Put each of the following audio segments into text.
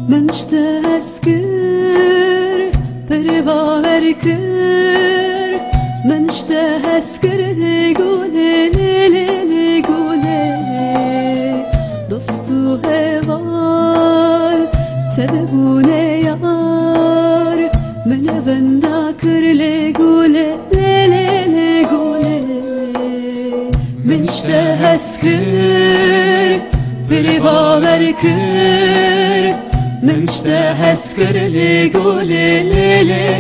من اشتهس كر برباور كر من اشتهس كر لگوله لگوله دوستو هوال تبونه yar من بندا كر لگوله لگوله من اشتهس كر برباور كر من اشتهس كر لگوله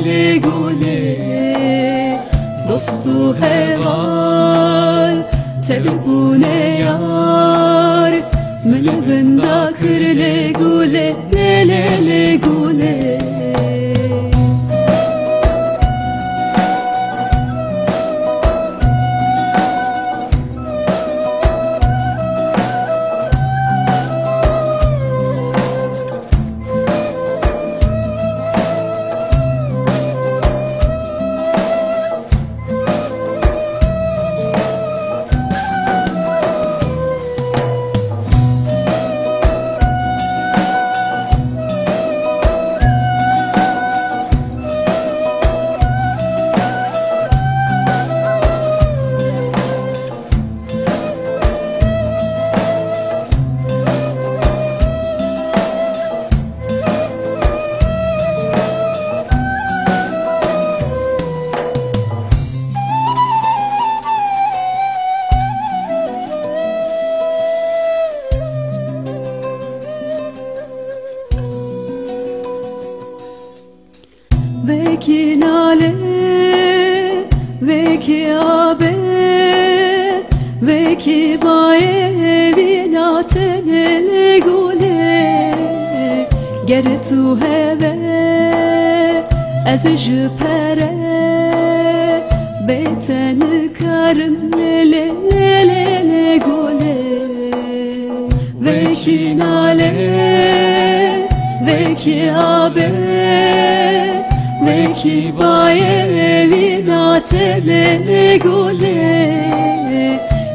لگوله دوستو هوال تبونه yar من بندا كر لگوله لگوله Veki nale, veki abe, veki baye vinate legule. Ger tu heve, ez jpere, beten karım legule. Veki nale, veki abe, veki baye vinate legule.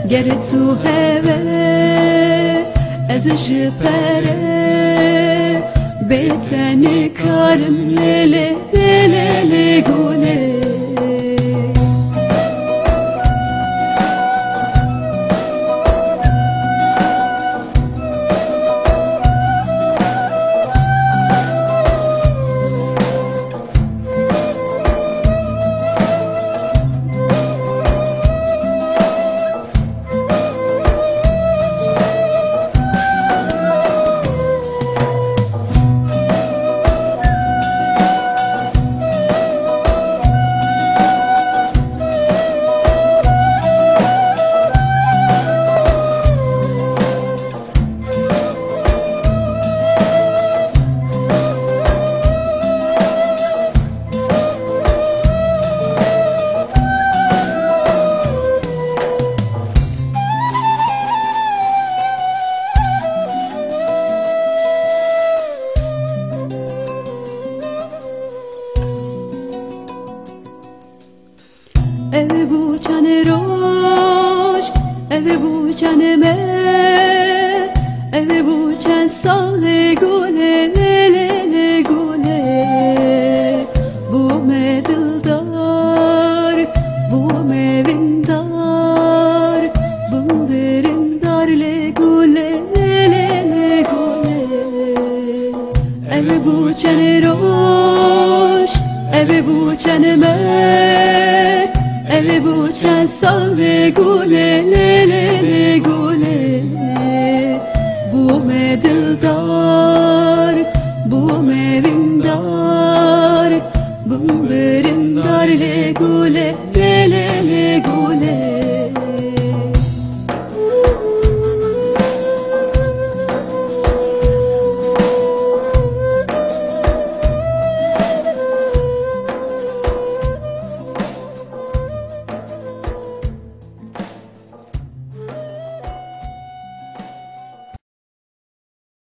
Ger tu heve, ez jpere, beten karım legule. Ev bu çane roş, ev bu çane me, ev bu çan sal legule legule. Bu me dildar, bu me vindar, bu berindar legule legule. Ev bu çane roş, ev bu çane me, ev bu çan sal legule legule. Bu me dildar, bu me vindar, bu berindar legule legule.